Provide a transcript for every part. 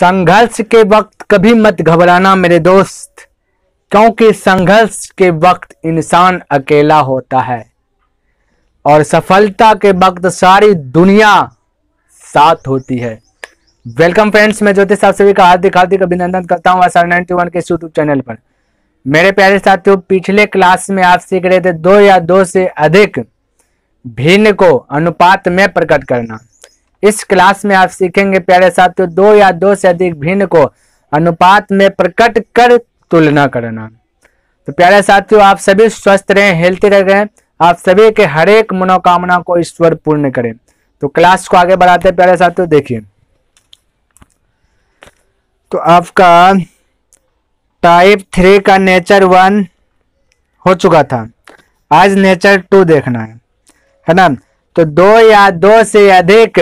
संघर्ष के वक्त कभी मत घबराना मेरे दोस्त, क्योंकि संघर्ष के वक्त इंसान अकेला होता है और सफलता के वक्त सारी दुनिया साथ होती है। वेलकम फ्रेंड्स, मैं ज्योतिष आप सभी का हार्दिक अभिनंदन करता हूँ आसार 91 के यूट्यूब चैनल पर। मेरे प्यारे साथियों, पिछले क्लास में आप सीख रहे थे 2 या 2 से अधिक भिन्न को अनुपात में प्रकट करना। इस क्लास में आप सीखेंगे प्यारे साथियों 2 या 2 से अधिक भिन्न को अनुपात में प्रकट कर तुलना करना। तो प्यारे साथियों, आप सभी स्वस्थ रहें, हेल्थी रहें, आप सभी के हर एक मनोकामना को ईश्वर पूर्ण करें। तो क्लास को आगे बढ़ाते हैं प्यारे साथियों। देखिए, तो आपका टाइप 3 का नेचर 1 हो चुका था, आज नेचर 2 देखना है ना। तो 2 या 2 से अधिक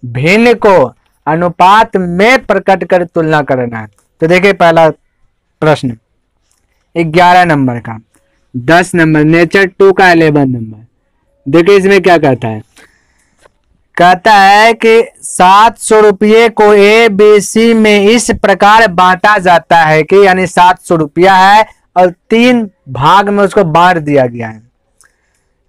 भिन्न को अनुपात में प्रकट कर तुलना करना है। तो देखिए, पहला प्रश्न 11 नंबर का, 10 नंबर, नेचर 2 का 11 नंबर। देखिए इसमें क्या कहता है, कहता है कि 700 रुपये को ABC में इस प्रकार बांटा जाता है कि यानी 700 रुपया है और 3 भाग में उसको बांट दिया गया है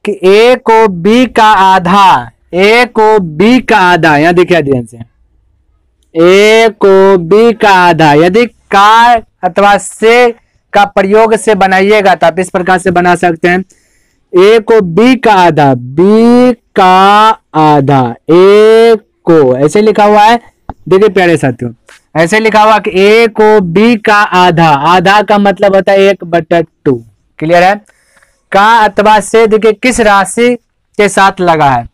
कि A को B का आधा, A को B का आधा, यहां देखिए ध्यान से, A को B का आधा। यदि का अथवा से का प्रयोग से बनाइएगा तो आप इस प्रकार से बना सकते हैं, A को B का आधा, B का आधा, A को ऐसे लिखा हुआ है। देखिए प्यारे साथियों, ऐसे लिखा हुआ कि A को B का आधा, आधा का मतलब होता है 1/2। क्लियर है। का अथवा से देखिए किस राशि के साथ लगा है,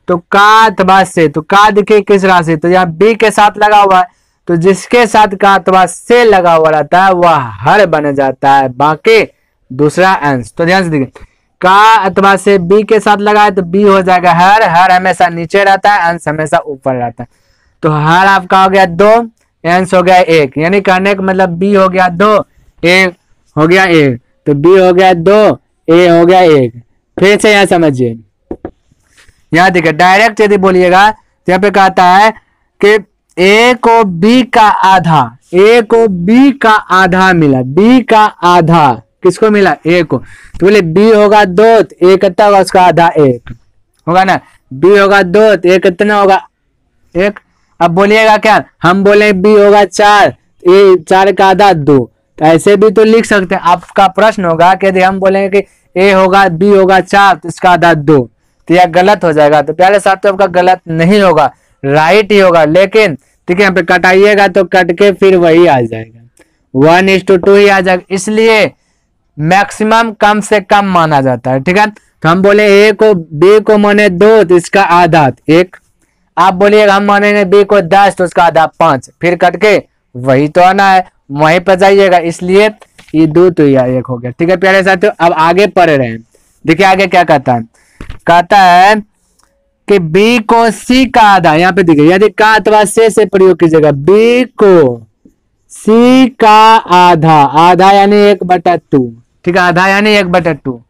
तो का अथवा से, तो का देखिए किस राशि, तो यहाँ B के साथ लगा हुआ है, तो जिसके साथ का अथवा से लगा हुआ रहता है वह हर बन जाता है, बाकी दूसरा अंश। तो ध्यान से देखिए, का अथवा से B के साथ लगा है तो B हो जाएगा हर, हर हमेशा नीचे रहता है, अंश हमेशा ऊपर रहता है। तो हर आपका हो गया 2, अंश हो गया 1, यानी कहने का मतलब B हो गया 2, A हो गया 1, तो B हो गया 2, A हो गया 1। फिर से यहाँ समझिए, यहाँ देखिए डायरेक्ट यदि बोलिएगा तो यहाँ पे कहता है कि A को B का आधा, A को B का आधा मिला, B का आधा किसको मिला, A को। तो बोले B होगा 2, तो A कितना होगा, उसका आधा 1 होगा ना। B होगा 2 तो A कितना होगा 1। अब बोलिएगा क्या, हम बोले B होगा 4, A 4 का आधा 2, तो ऐसे भी तो लिख सकते हैं। आपका प्रश्न होगा कि यदि हम बोलेंगे कि A होगा B होगा 4 तो इसका आधा 2, तो यह गलत हो जाएगा। तो प्यारे साथियों, आपका गलत नहीं होगा, राइट ही होगा। लेकिन ठीक है, यहाँ पे कटाइएगा तो कट के फिर वही आ जाएगा, 1:2 ही आ जाएगा, इसलिए मैक्सिमम कम से कम माना जाता है। ठीक है, तो हम बोले A को B को माने 2 तो इसका आधा 1। आप बोलिएगा हम मानेंगे B को 10 तो उसका आधा 5, फिर कट के वही तो आना है, वहीं पर जाइएगा, इसलिए ये 2 तो यह 1 हो गया। ठीक है प्यारे साथियों, अब आगे पढ़ रहे हैं। देखिए आगे क्या कहता है, कहता है कि B को C का आधा, यहाँ पे देखिए यदि का अथवा से प्रयोग कीजिएगा, B को C का आधा, आधा यानी 1/2। ठीक है, आधा यानी 1/2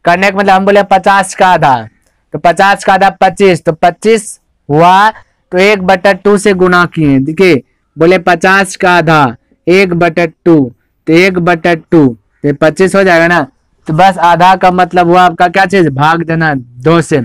करने का मतलब हम बोले 50 का आधा, तो 50 का आधा 25, तो 25 हुआ तो 1/2 से गुना किए। देखिए बोले 50 का आधा 1/2, तो 1/2 तो 25 हो जाएगा ना। तो बस आधा का मतलब हुआ आपका क्या चीज, भाग देना 2 से,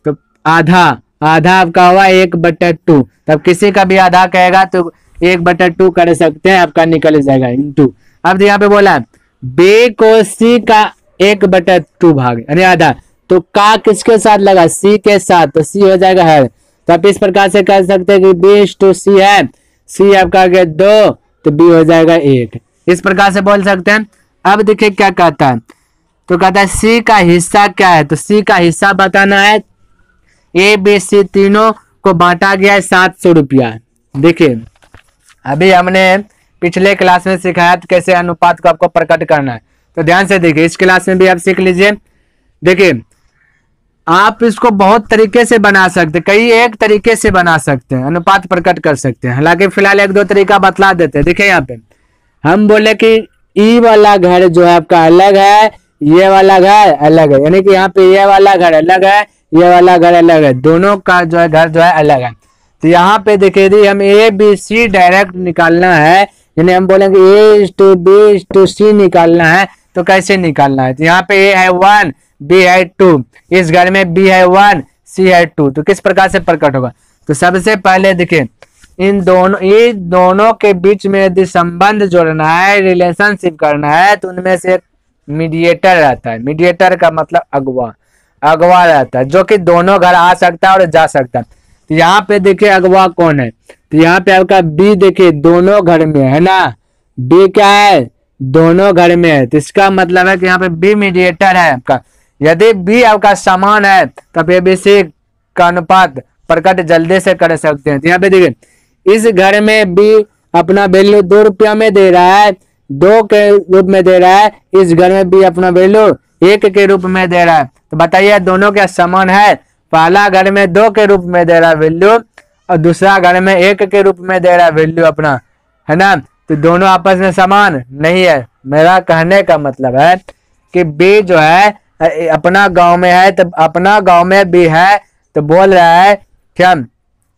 तो आधा, आधा आपका हुआ 1/2। तब किसी का भी आधा कहेगा तो 1/2 कर सकते हैं, आपका निकल जाएगा इंटू। अब यहाँ पे बोला B को C का 1/2 भाग यानी आधा, तो का किसके साथ लगा, C के साथ, तो C हो जाएगा हर। तो आप इस प्रकार से कह सकते हैं कि B/C है, C आपका आ गया 2 तो B हो जाएगा 1, इस प्रकार से बोल सकते हैं। अब देखिए क्या कहता है, तो कहता है C का हिस्सा क्या है, तो C का हिस्सा बताना है। A B C तीनों को बांटा गया है 700 रुपया। देखिए अभी हमने पिछले क्लास में सिखाया था कैसे अनुपात को आपको प्रकट करना है, तो ध्यान से देखिए, इस क्लास में भी आप सीख लीजिए। देखिए आप इसको बहुत तरीके से बना सकते हैं, कई एक तरीके से बना सकते हैं, अनुपात प्रकट कर सकते हैं। हालांकि फिलहाल 1-2 तरीका बतला देते हैं। देखिए यहाँ पे हम बोले कि ई वाला घर जो है आपका अलग है, ये वाला घर अलग है, यानी कि यहाँ पे ये वाला घर अलग है, ये वाला घर अलग है, दोनों का जो है घर जो है अलग है। तो यहाँ पे देखिए यदि हम ए बी सी डायरेक्ट निकालना है, यानी हम बोलेंगे A/B/C निकालना है, तो कैसे निकालना है? तो यहाँ पे ए है 1, बी है 2, इस घर में बी है 1, सी है 2, तो किस प्रकार से प्रकट होगा? तो सबसे पहले देखिए इन दोनों के बीच में यदि संबंध जोड़ना है, रिलेशनशिप करना है, तो उनमें से एक मीडिएटर रहता है। मीडिएटर का मतलब अगवा रहता है, जो कि दोनों घर आ सकता है और जा सकता है। तो यहाँ पे देखिए अगवा कौन है? तो यहाँ पे आपका बी देखिए दोनों घर में है ना, बी क्या है? दोनों घर में है। तो इसका मतलब है कि यहाँ पे बी मीडिएटर है आपका। यदि बी आपका समान है तब एबीसी का अनुपात प्रकट जल्दी से कर सकते हैं। तो यहाँ पे देखिए इस घर में बी अपना वैल्यू 2 रुपया में दे रहा है, 2 के रूप में दे रहा है। इस घर में बी अपना वैल्यू 1 के रूप में दे रहा है। तो बताइए दोनों क्या समान है? पहला घर में 2 के रूप में दे रहा है वैल्यू, और दूसरा घर में 1 के रूप में दे रहा है वैल्यू अपना, है ना। तो दोनों आपस में समान नहीं है। मेरा कहने का मतलब है कि बी जो है अपना गांव में है, तो अपना गांव में बी है, तो बोल रहा है क्या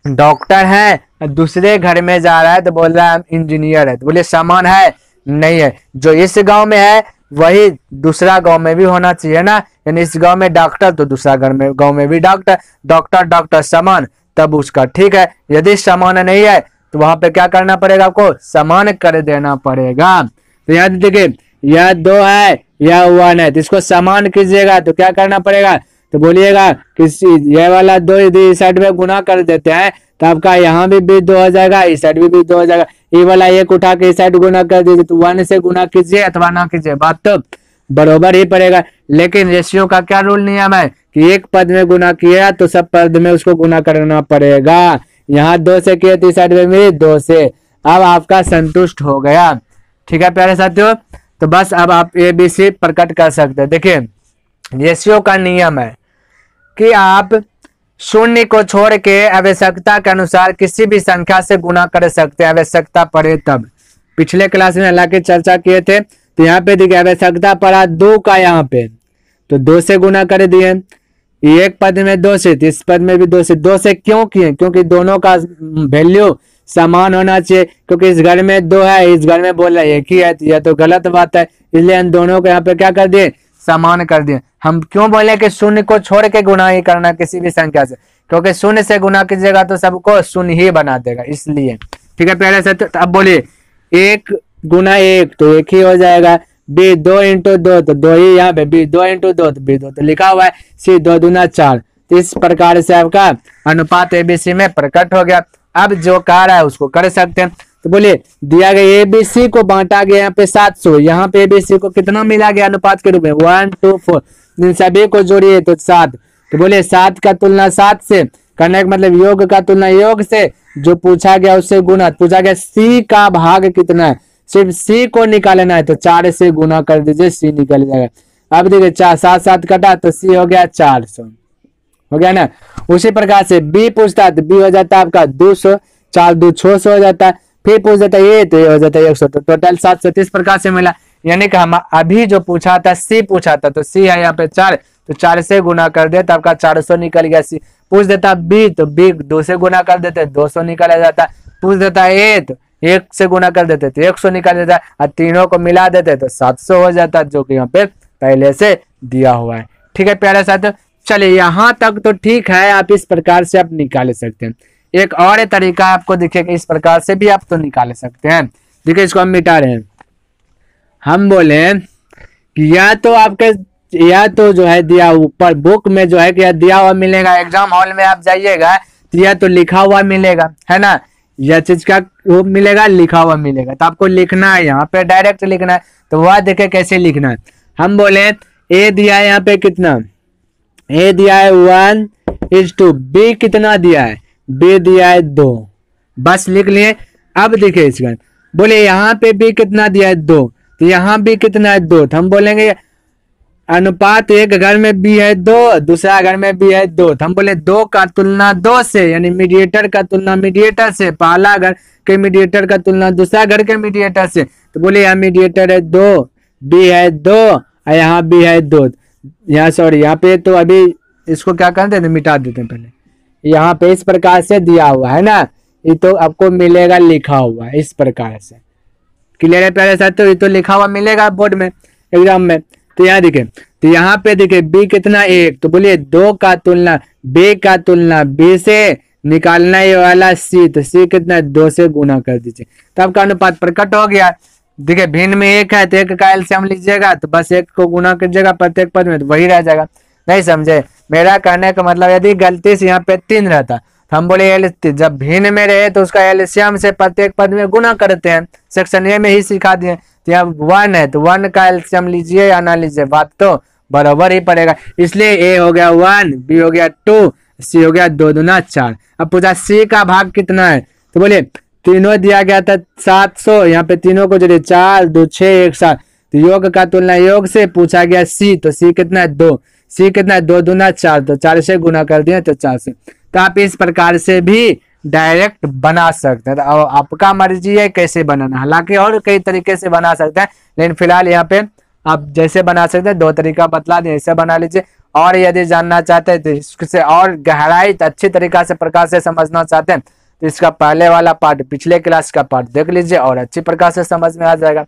डॉक्टर है, दूसरे घर में जा रहा है तो बोल रहा है इंजीनियर है। तो बोले समान है? नहीं है। जो इस गांव में है वही दूसरा गांव में भी होना चाहिए ना, यानी इस गांव में डॉक्टर तो दूसरा गांव में भी डॉक्टर, डॉक्टर समान, तब उसका ठीक है। यदि समान नहीं है तो वहां पे क्या करना पड़ेगा? आपको समान कर देना पड़ेगा। तो यहाँ देखिए यह 2 है, यह 1 है, तो इसको समान कीजिएगा तो क्या करना पड़ेगा? तो बोलिएगा कि ये वाला 2 यदि इस साइड में गुना कर देते हैं तो आपका यहाँ भी 2 हो जाएगा, इस साइड भी 2 हो जाएगा। ये वाला 1 उठा के इस साइड गुना कर दीजिए, तो 1 से गुना कीजिए अथवा ना कीजिए, बात तो बरोबर ही पड़ेगा। लेकिन रेशियो का क्या रूल नियम है कि एक पद में गुना किया तो सब पद में उसको गुना करना पड़ेगा। यहाँ 2 से किए तो इस साइड में भी 2 से। अब आपका संतुष्ट हो गया। ठीक है प्यारे साथियों, तो बस अब आप एबीसी प्रकट कर सकते हैं। देखिए रेशियो का नियम है कि आप शून्य को छोड़ के आवश्यकता के अनुसार किसी भी संख्या से गुना कर सकते हैं, आवश्यकता पड़े तब। पिछले क्लास में हालांकि चर्चा किए थे। तो यहाँ पे देखिए आवश्यकता पड़ा 2 का, यहाँ पे तो 2 से गुना कर दिए। एक पद में 2 से, इस पद में भी 2 से। 2 से क्यों किए? क्योंकि दोनों का वैल्यू समान होना चाहिए, क्योंकि इस घर में 2 है, इस घर में बोल रहा है 1 ही है, तो यह तो गलत बात है। इसलिए हम दोनों को यहाँ पे क्या कर दिए? समान कर दिए। हम क्यों बोले कि शून्य को छोड़ के गुना ही करना किसी भी संख्या से? क्योंकि शून्य से गुना कीजिएगा तो सबको शून्य ही बना देगा, इसलिए। ठीक है पहले से। तो अब बोलिए 1 गुना 1 तो 1 ही हो जाएगा। बी 2 इंटू 2 तो 2 ही, यहाँ पे बी 2 इंटू 2 तो बी 2 तो लिखा हुआ है। सी 2 दूना 4। तो इस प्रकार से आपका अनुपात एबीसी में प्रकट हो गया। अब जो कह रहा है उसको कर सकते हैं। तो बोलिए दिया गया एबीसी को बांटा गया यहाँ पे 700, यहाँ पे एबीसी को कितना मिला गया अनुपात के रूप में? 1 2 4। इन सभी को जोड़िए तो 7। तो बोलिए 7 का तुलना 7 से करने का मतलब योग का तुलना योग से, जो पूछा गया उससे गुना। पूछा गया सी का भाग कितना है, सिर्फ सी को निकालना है, तो 4 से गुना कर दीजिए, सी निकल जाएगा। अब देखिए 7 कटा तो सी हो गया 400, हो गया ना। उसी प्रकार से बी पूछता है तो बी हो जाता है आपका 200, 4 2 600 हो जाता है। फिर पूछ देता है ये तो ये हो जाता है 100, तो टोटल 730 प्रकार से मिला। यानी कि हम अभी जो पूछा था सी पूछा था, तो सी है यहाँ पे 4, तो 4 से गुना कर दे तो आपका 400 निकल गया। सी पूछ देता बी तो बी 2 से गुना कर देते 200 निकल जाता। पूछ देता है ए तो 1 से गुना कर देते तो 100 निकल जाता, और तीनों को मिला देते तो 700 हो जाता, जो कि यहाँ पे पहले से दिया हुआ है। ठीक है प्यारे साथियों, चलिए यहाँ तक तो ठीक है। आप इस प्रकार से आप निकाल सकते हैं। एक और तरीका आपको दिखेगा, इस प्रकार से भी आप तो निकाल सकते हैं। देखिए इसको हम मिटा रहे हैं। हम बोले कि या तो आपके या तो जो है दिया ऊपर बुक में जो है कि दिया हुआ मिलेगा, एग्जाम हॉल में आप जाइएगा तो या तो लिखा हुआ मिलेगा, है ना, यह चीज का रूप मिलेगा, लिखा हुआ मिलेगा। तो आपको लिखना है, यहाँ पे डायरेक्ट लिखना है। तो वह देखे कैसे लिखना है। हम बोले ए दिया है यहाँ पे कितना, ए दिया है 1:2। बी कितना दिया है, बी दिया है 2। बस लिख लिए। अब देखिए इसका बोले यहाँ पे बी कितना दिया है 2, तो यहाँ भी कितना है 2। तो हम बोलेंगे अनुपात एक घर में बी है 2, दूसरा घर में बी है 2। तो हम बोले 2 का तुलना 2 से, यानी मीडिएटर का तुलना मीडिएटर से, पहला घर के मीडिएटर का तुलना दूसरा घर के मीडिएटर से। तो बोले यहाँ मीडिएटर है 2, बी है 2 और यहाँ बी है 2। यहाँ सॉरी यहाँ पे तो अभी इसको क्या करते हैं, मिटा देते हैं पहले। यहाँ पे इस प्रकार से दिया हुआ है ना, ये तो आपको मिलेगा लिखा हुआ इस प्रकार से। क्लियर है प्यारे साथियों, ये तो लिखा हुआ मिलेगा बोर्ड में एग्जाम में। तो यहाँ देखिए, तो यहाँ पे देखिए बी कितना 1, तो बोलिए 2 का तुलना बी का तुलना बी से निकालना ये वाला सी, तो सी कितना 2 से गुना कर दीजिए, तो आपका अनुपात प्रकट हो गया। देखिए भिन्न में 1 है तो 1 का एलसीएम लीजिएगा, तो बस 1 को गुना कीजिएगा प्रत्येक पद में, तो वही रह जाएगा। नहीं समझे मेरा कहने का मतलब, यदि गलती से यहाँ पे 3 रहता तो हम बोले जब भिन्न में रहे तो उसका एलसीएम से प्रत्येक पद में गुना करते हैं, सेक्शन ए में ही सिखा दिए। तो यहाँ 1 है तो 1 का एलसीएम लीजिए या ना लीजिए, बात तो बराबर ही पड़ेगा। इसलिए ए हो गया 1, बी हो गया 2, सी हो गया 2 दूना 4। अब पूछा सी का भाग कितना है, तो बोलिए तीनों दिया गया था 700, यहाँ पे तीनों को जोड़िए 4 2 6 1 7, तो योग का तुलना योग से पूछा गया सी, तो सी कितना है 2, सी कितना है 2 दूना 4, तो 4 से गुना कर दिए तो 4 से। तो आप इस प्रकार से भी डायरेक्ट बना सकते हैं, तो आपका मर्जी है कैसे बनाना, हालांकि और कई तरीके से बना सकते हैं, लेकिन फिलहाल यहाँ पे आप जैसे बना सकते हैं 2 तरीका बतला दिए, ऐसे बना लीजिए। और यदि जानना चाहते हैं तो इससे और गहराई अच्छी तरीका से प्रकार से समझना चाहते हैं तो इसका पहले वाला पार्ट पिछले क्लास का पार्ट देख लीजिए और अच्छी प्रकार से समझ में आ जाएगा।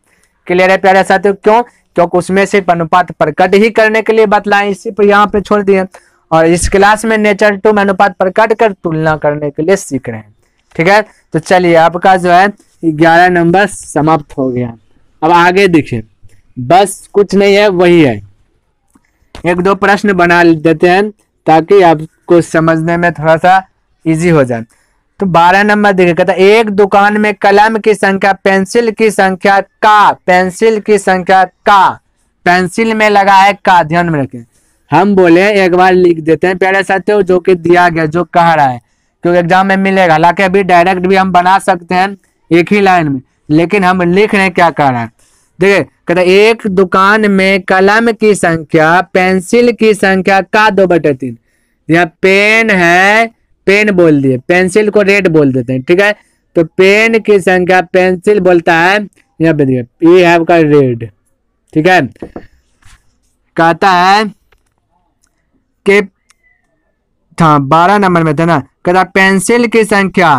क्लियर है प्यारे साथियों, क्यों? क्योंकि उसमें सिर्फ अनुपात प्रकट ही करने के लिए बतलाएं, इसी पर यहाँ पे छोड़ दिए, और इस क्लास में नेचर 2 में अनुपात प्रकट कर तुलना करने के लिए सीख रहे हैं। ठीक है, तो चलिए आपका जो है 11 नंबर समाप्त हो गया। अब आगे देखिए, बस कुछ नहीं है, वही है, 1-2 प्रश्न बना देते हैं ताकि आपको समझने में थोड़ा सा इजी हो जाए। तो 12 नंबर देखिए, कहता है एक दुकान में कलम की संख्या पेंसिल की संख्या का, पेंसिल की संख्या का, पेंसिल में लगा है का, ध्यान में रखें। हम बोले एक बार लिख देते हैं प्यारे साथियों, जो कि दिया गया जो कह रहा है, क्योंकि एग्जाम में मिलेगा। हालांकि अभी डायरेक्ट भी हम बना सकते हैं एक ही लाइन में, लेकिन हम लिख रहे हैं क्या कह रहा है। देखिए कहता है एक दुकान में कलम की संख्या पेंसिल की संख्या का 2/3। यहाँ पेन है, पेन बोल दिए, पेंसिल को रेड बोल देते हैं, ठीक है। तो पेन की संख्या पेंसिल बोलता है, यहाँ पे देखिए ये है आपका रेड, ठीक है। कहता है कि हाँ 12 नंबर में था ना, कहता पेंसिल की संख्या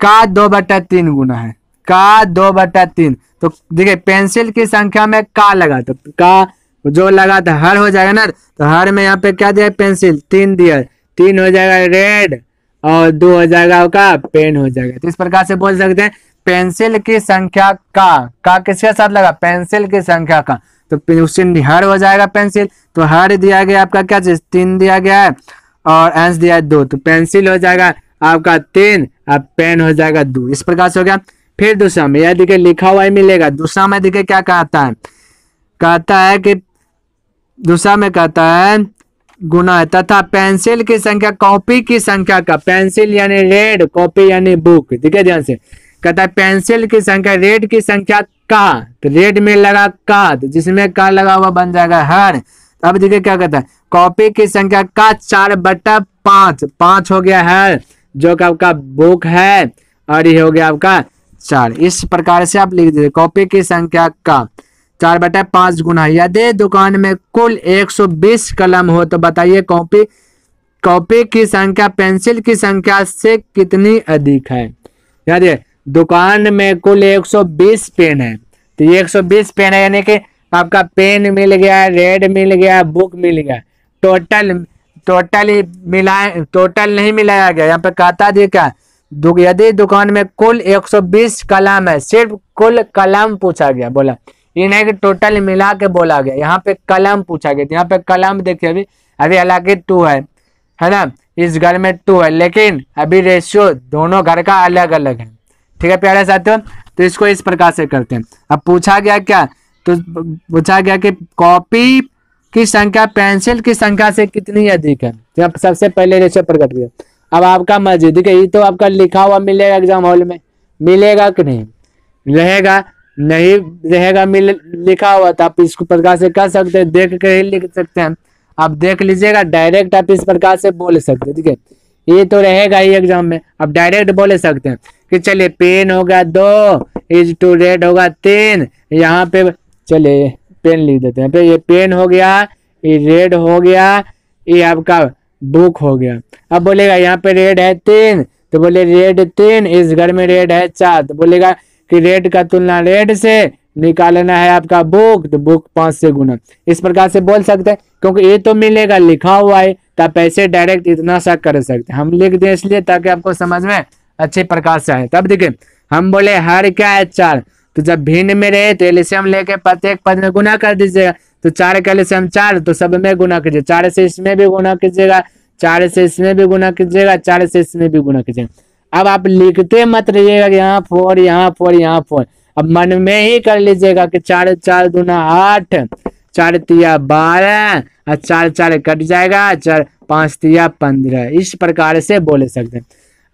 का 2/3 गुना है, का 2/3। तो देखिए पेंसिल की संख्या में का लगा, तो का जो लगा था हर हो जाएगा ना, तो हर में यहाँ पे क्या दिया पेंसिल 3 दिया, 3 हो जाएगा रेड और 2 हो जाएगा आपका पेन हो जाएगा। तो इस प्रकार से बोल सकते हैं पेंसिल की संख्या का किसके साथ लगा, पेंसिल की संख्या का, तो उससे हर हो जाएगा पेंसिल। तो हर दिया गया आपका क्या चीज 3 दिया गया है और अंश दिया है 2, तो पेंसिल हो जाएगा आपका 3, अब पेन हो जाएगा 2। इस प्रकार से हो गया। फिर दूसरा में यह देखिए लिखा हुआ ही मिलेगा, दूसरा में देखिए क्या कहता है, कहता है कि दूसरा में कहता है गुना है तथा पेंसिल की संख्या कॉपी की संख्या का, पेंसिल यानी रेड, कॉपी यानी बुक, ठीक है ध्यान से। कहता है पेंसिल की संख्या रेड की संख्या का, तो रेड में लगा का, तो जिसमें का लगा हुआ बन जाएगा हर। अब देखिए क्या कहता है कॉपी की संख्या का 4/5, 5 हो गया है जो कि आपका बुक है, और ये हो गया आपका 4। इस प्रकार से आप लिख दीजिए कॉपी की संख्या का 4/5 गुना। यदि दुकान में कुल 120 कलम हो तो बताइए कॉपी की संख्या पेंसिल की संख्या से कितनी अधिक है। याद दुकान में कुल 120 पेन है, तो ये 120 पेन है, यानी कि आपका पेन मिल गया, रेड मिल गया, बुक मिल गया, टोटल नहीं मिलाया गया। यहाँ पे कहता दिए क्या, यदि दुकान में कुल 120 कलम है, सिर्फ कुल कलम पूछा गया, बोला ये नहीं कि टोटल मिला के बोला गया, यहाँ पे कलम पूछा गया। यहाँ पे कलम देखिए अभी हालांकि 2 है ना, इस घर में 2 है, लेकिन अभी रेशियो दोनों घर का अलग अलग है, ठीक है प्यारे साथियों। तो इसको इस प्रकार से करते हैं। अब पूछा गया क्या, तो पूछा गया कि कॉपी की संख्या पेंसिल की संख्या से कितनी अधिक है, जब सबसे पहले रेशियो प्रकट किया। अब आपका मर्जी, देखिए ये तो आपका लिखा हुआ मिलेगा एग्जाम हॉल में, मिलेगा कि नहीं रहेगा, नहीं रहेगा लिखा हुआ, तो आप इसको प्रकार से कर सकते हैं, देख कर ही लिख सकते हैं। आप देख लीजिएगा, डायरेक्ट आप इस प्रकार से बोल सकते हैं, ठीक है। ये तो रहेगा ही एग्जाम में, आप डायरेक्ट बोल सकते हैं कि चलिए पेन होगा 2, इज 2 रेड होगा 3, यहाँ पे चलिए पेन लिख देते हैं, पे ये पेन हो गया, ये रेड हो गया, ये आपका बुक हो गया। अब बोलेगा यहाँ पे रेड है 3, तो बोले रेड 3, इस घर में रेड है 4, तो बोलेगा कि रेड का तुलना रेड से निकालना है आपका बुक, तो बुक 5 से गुना। इस प्रकार से बोल सकते हैं, क्योंकि ये तो मिलेगा लिखा हुआ है, तो आप ऐसे डायरेक्ट इतना सा कर सकते हैं। हम लिख दें इसलिए ताकि आपको समझ में अच्छे प्रकार से आए। तब देखिए हम बोले हर क्या है 4, तो जब भिन्न में रहे तो एलसीएम लेके प्रत्येक पद में गुना कर दीजिएगा। तो 4 का एलसीएम 4, तो सब में गुना कीजिए। 4 से इसमें भी गुना कीजिएगा, 4 से इसमें भी गुना कीजिएगा, 4 से इसमें भी गुना कीजिएगा। अब आप लिखते मत रहिएगा कि यहाँ 4 यहाँ 4 यहाँ 4, अब मन में ही कर लीजिएगा कि 4 4 दूना 8, 4 तिया 12, और 4 4 कट जाएगा, 4 5 तिया 15। इस प्रकार से बोल सकते हैं।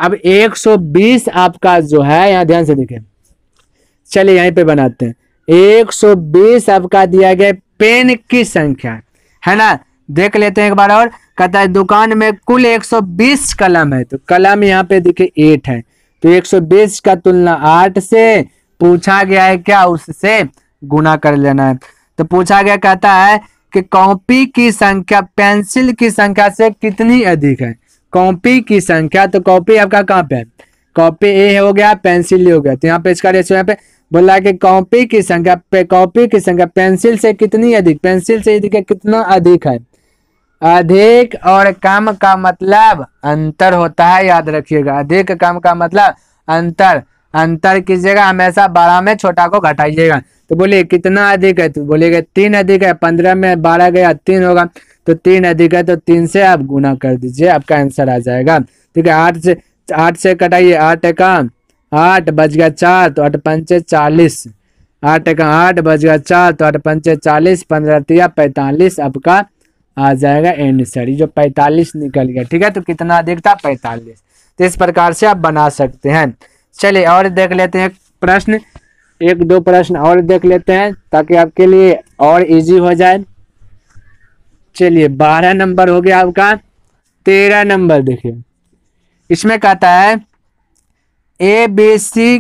अब 120 आपका जो है, यहाँ ध्यान से देखिए, चलिए यहीं पे बनाते हैं। 120 आपका दिया गया पेन की संख्या है ना। देख लेते हैं एक बार और। कहता है दुकान में कुल 120 कलम है, तो कलम यहाँ पे देखिए 8 है, तो 120 का तुलना 8 से पूछा गया है क्या, उससे गुना कर लेना है। तो पूछा गया, कहता है कि कॉपी की संख्या पेंसिल की संख्या से कितनी अधिक है। कॉपी की संख्या, तो कॉपी आपका कहाँ पे है, कॉपी ए हो गया, पेंसिल ए हो गया, तो यहाँ पे इसका रेशियो यहाँ पे बोला कि कॉपी की संख्या पेंसिल से कितनी अधिक, पेंसिल से अधिक कितना अधिक है। अधिक और कम का मतलब अंतर होता है, याद रखिएगा। अधिक कम का मतलब अंतर, अंतर कीजिएगा हमेशा, बड़ा में छोटा को घटाइएगा। तो बोलिए कितना अधिक है, तो बोलिएगा 3 अधिक है, 15 में 12 गया 3 होगा, तो 3 अधिक है, तो 3 से आप गुना कर दीजिए, आपका आंसर आ जाएगा। ठीक है, 8 से कटाइए, 8 का 8 बच गया 4, तो 8 पंचे 40, 8 का 8 बच गया 4, तो 8 पंचे 40, 15 तिया 45, आपका आ जाएगा आंसर, जो 45 निकल गया। ठीक है, तो कितना अधिक था, 45। तो इस प्रकार से आप बना सकते हैं। चलिए और देख लेते हैं प्रश्न, 1-2 प्रश्न और देख लेते हैं ताकि आपके लिए और इजी हो जाए। चलिए 12 नंबर हो गया आपका। 13 नंबर देखिए, इसमें कहता है ए बी सी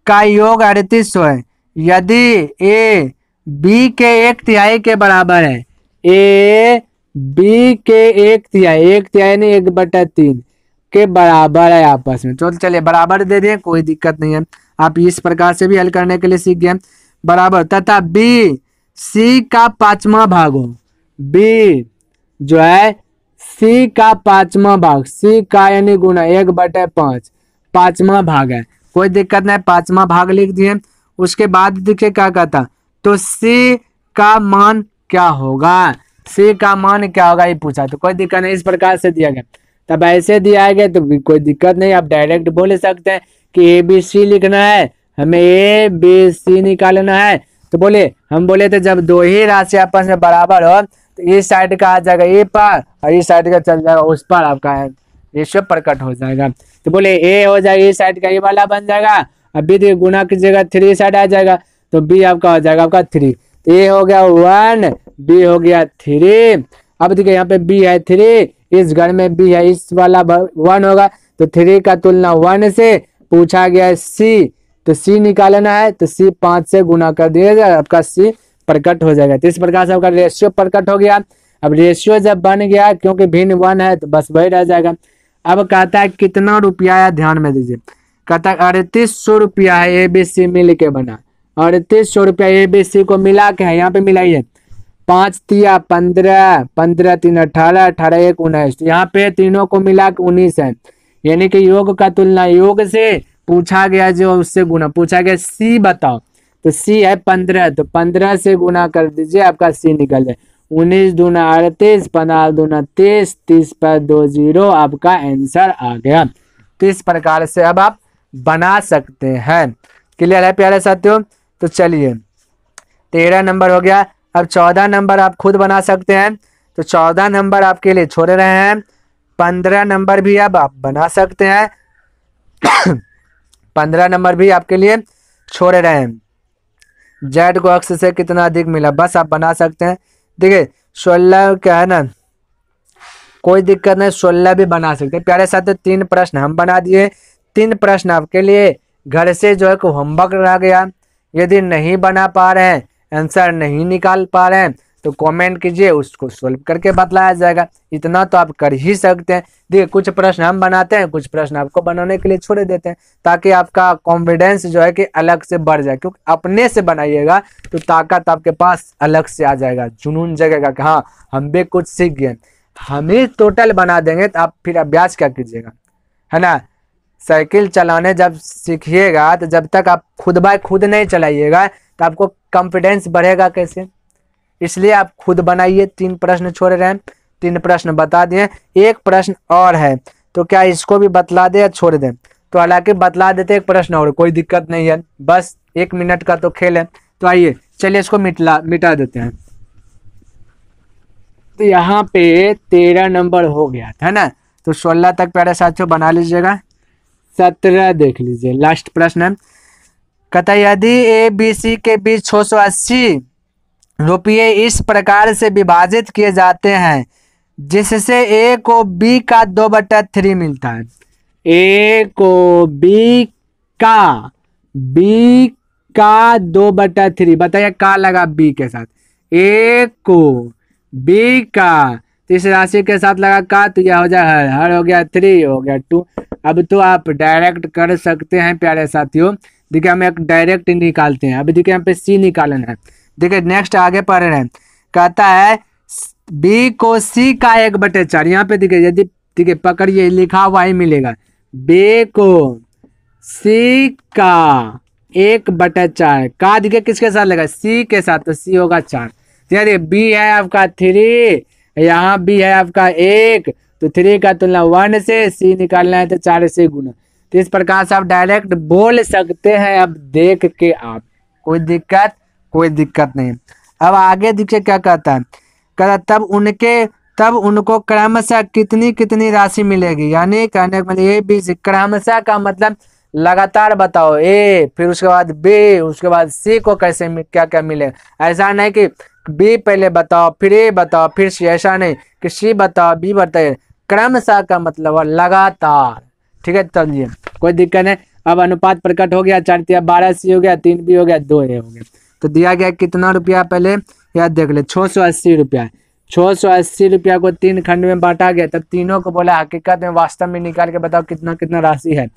का योग 3800 है, यदि ए बी के 1/3 के बराबर है, ए बी के 1/3, 1/3 नहीं 1/3 के बराबर है आपस में। तो चलिए बराबर दे दिए, कोई दिक्कत नहीं है, आप इस प्रकार से भी हल करने के लिए सीख गए। बराबर तथा बी सी का 5वां भाग हो, बी जो है सी का 5वां भाग, सी का यानी गुना 1/5, 5वां भाग है, कोई दिक्कत नहीं, 5वां भाग लिख दिए। उसके बाद देखिए क्या कहता, तो सी का मान क्या होगा, सी का मान क्या होगा ये पूछा, तो कोई दिक्कत नहीं, इस प्रकार से दिया गया। तब ऐसे दिया गया तो कोई दिक्कत नहीं, आप डायरेक्ट बोल सकते हैं कि ए बी सी लिखना है, हमें ए बी सी निकालना है। तो बोले हम बोले थे जब दो ही राशि आपस में बराबर हो तो इस साइड का आ जाएगा ए पर और इस साइड का चल जाएगा उस पर, आपका रेशियो प्रकट हो जाएगा। तो बोले ए हो जाएगा इस साइड का ये वाला बन जाएगा, अभी तो गुना कीजिएगा 3 साइड आ जाएगा, तो बी आपका हो जाएगा आपका 3। तो ए हो गया 1, बी हो गया 3। अब देखिए यहाँ पे बी है 3, इस घर में बी है, इस वाला 1 होगा, तो 3 का तुलना 1 से पूछा गया है सी, तो सी निकालना है, तो सी 5 से गुना कर दिया, आपका सी प्रकट हो जाएगा। तो इस प्रकार से आपका रेशियो प्रकट हो गया। अब रेशियो जब बन गया, क्योंकि भिन्न 1 है तो बस वही रह जाएगा। अब कहता है कितना रुपया है, ध्यान में दीजिए, कहता है 3800 रुपया है, ए बी सी मिल के बना, 3800 रुपया ए बी सी को मिला के है, यहाँ पे मिलाइए 5 तिया 15, 15 3 18, 18 1 19, तो यहाँ पे तीनों को मिला के 19 है, यानी कि योग का तुलना योग से पूछा गया, जो उससे गुना पूछा गया। सी बताओ, तो सी है 15, तो 15 से गुना कर दीजिए, आपका सी निकल जाए। 19 दूना 38, 15 दूना 30, 30 पर 2 0, आपका आंसर आ गया। तो इस प्रकार से अब आप बना सकते हैं। क्लियर है प्यारे साथियों? तो चलिए 13 नंबर हो गया। अब 14 नंबर आप खुद बना सकते हैं, तो 14 नंबर आपके लिए छोड़ रहे हैं। 15 नंबर भी अब आप बना सकते हैं 15 नंबर भी आपके लिए छोड़ रहे हैं। जेड को अक्स से कितना अधिक मिला, बस आप बना सकते हैं। देखिए 16 क्या है ना, कोई दिक्कत नहीं, 16 भी बना सकते हैं। प्यारे साथ 3 प्रश्न हम बना दिए, 3 प्रश्न आपके लिए घर से जो है होमवर्क रह गया। यदि नहीं बना पा रहे हैं, आंसर नहीं निकाल पा रहे हैं, तो कमेंट कीजिए, उसको सोल्व करके बतलाया जाएगा। इतना तो आप कर ही सकते हैं। देखिए कुछ प्रश्न हम बनाते हैं, कुछ प्रश्न आपको बनाने के लिए छोड़ देते हैं, ताकि आपका कॉन्फिडेंस जो है कि अलग से बढ़ जाए। क्योंकि अपने से बनाइएगा तो ताकत आपके पास अलग से आ जाएगा, जुनून जगेगा कि हाँ हम भी कुछ सीख गए। हम ही टोटल बना देंगे तो आप फिर अभ्यास क्या कीजिएगा, है ना। साइकिल चलाने जब सीखिएगा तो जब तक आप खुद बाय खुद नहीं चलाइएगा तो आपको कॉन्फिडेंस बढ़ेगा कैसे। इसलिए आप खुद बनाइए। 3 प्रश्न छोड़ रहे हैं, 3 प्रश्न बता दिए, एक प्रश्न और है, तो क्या इसको भी बतला दे या छोड़ दें। तो हालांकि बतला देते, एक प्रश्न और, कोई दिक्कत नहीं है, बस 1 मिनट का तो खेल है। तो आइए चलिए इसको मिटा देते हैं। तो यहाँ पे 13 नंबर हो गया था ना, तो 16 तक प्यारे साथियों बना लीजिएगा। 17 देख लीजिए, लास्ट प्रश्न है। कहता यदि ABC के बीच 680 रुपये इस प्रकार से विभाजित किए जाते हैं जिससे A को B का 2/3 मिलता है। A को B का 2/3, बताइए क्या लगा B के साथ। A को B का तो इस राशि के साथ लगा का, तो यह हो जाए हर हो गया 3, हो गया 2। अब तो आप डायरेक्ट कर सकते हैं प्यारे साथियों। देखिए हम एक डायरेक्ट निकालते हैं। अभी देखिए यहाँ पे C निकालना है। देखिए नेक्स्ट आगे पढ़ रहे हैं। कहता है B को C का 1/4। यहाँ पे देखिए, यदि देखिए पकड़िए, लिखा हुआ ही मिलेगा। B को C का 1/4 का देखिए किसके साथ लगा, C के साथ, तो C होगा 4। यानी B है आपका 3, यहाँ B है आपका 1, तो 3 का तुलना 1 से, C निकालना है तो 4 से गुना। तो इस प्रकार से आप डायरेक्ट बोल सकते हैं। अब देख के आप कोई दिक्कत नहीं। अब आगे देखिए क्या कहता है। कहता तब उनको क्रमशः कितनी राशि मिलेगी। यानी कहने का मतलब ABC, क्रमशः का मतलब लगातार बताओ। A फिर उसके बाद B, उसके बाद C को कैसे क्या क्या मिलेगा। ऐसा नहीं कि B पहले बताओ फिर A बताओ फिर C, ऐसा नहीं कि C बताओ B बताइए। क्रमशः का मतलब लगातार। ठीक है, चलिए कोई दिक्कत नहीं। अब अनुपात प्रकट हो गया। 4 × 12 C हो गया, 3 B हो गया, 2 A हो गया। तो दिया गया कितना रुपया, पहले याद देख ले, 680 रुपया। 680 रुपया को 3 खंड में बांटा गया। तब तीनों को बोला हकीकत में वास्तव में निकाल के बताओ कितना राशि है।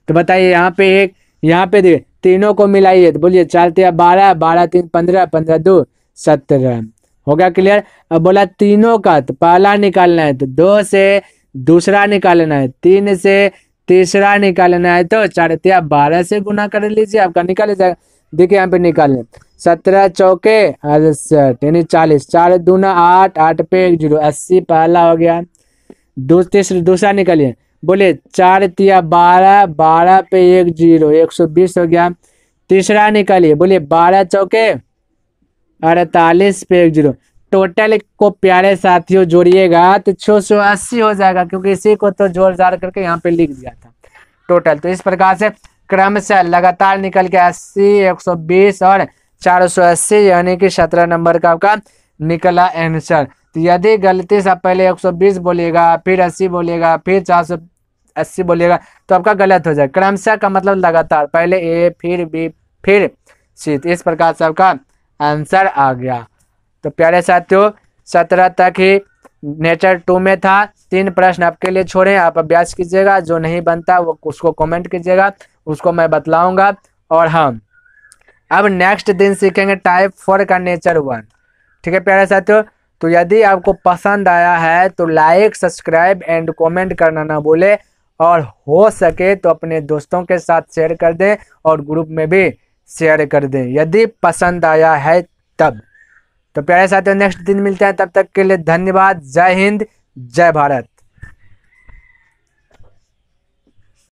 तो बताइए यहाँ पे यहाँ पे देखिए तीनों को मिलाइए, तो बोलिए 4 × 12, 12 × 3 15, 15 × 2 17 हो गया। क्लियर। अब बोला तीनों का, तो पहला निकालना है तो 2 से दूसरा निकालना है, 3 से तीसरा निकालना है, तो 4 × 12 से गुना कर लीजिए, आपका निकाल जाएगा। देखिए यहाँ पे निकालने 17 चौके 68 यानी 40, 4 दूना 8, 8 पे 1 0, 80 पहला हो गया। दूसरा निकालिए, बोले 4 × 12, 12 पे 1 0, 120 हो गया। तीसरा निकालिए, बोलिए 12 चौके 48 पे 1 0। टोटल को प्यारे साथियों जोड़िएगा तो 680 हो जाएगा, क्योंकि इसी को तो जोड़ जाड़ करके यहाँ पे लिख दिया था टोटल। तो इस प्रकार से क्रम से लगातार निकल के 80, 120 और 480 यानी कि 17 नंबर का आपका निकला आंसर। तो यदि गलती से आप पहले 120 बोलिएगा, फिर 80 बोलिएगा, फिर 480 बोलिएगा तो आपका गलत हो जाए। क्रमशः का मतलब लगातार, पहले A फिर B फिर C। इस प्रकार से आपका आंसर आ गया। तो प्यारे साथियों 17 तक ही नेचर 2 में था। 3 प्रश्न आपके लिए छोड़े, आप अभ्यास कीजिएगा। जो नहीं बनता वो उसको कमेंट कीजिएगा, उसको मैं बतलाऊंगा। और हम अब नेक्स्ट दिन सीखेंगे टाइप 4 का नेचर 1। ठीक है प्यारे साथियों। तो यदि आपको पसंद आया है तो लाइक, सब्सक्राइब एंड कमेंट करना ना भूले, और हो सके तो अपने दोस्तों के साथ शेयर कर दें और ग्रुप में भी शेयर कर दें यदि पसंद आया है तब। तो प्यारे साथियों नेक्स्ट दिन मिलते हैं, तब तक के लिए धन्यवाद। जय हिंद, जय भारत।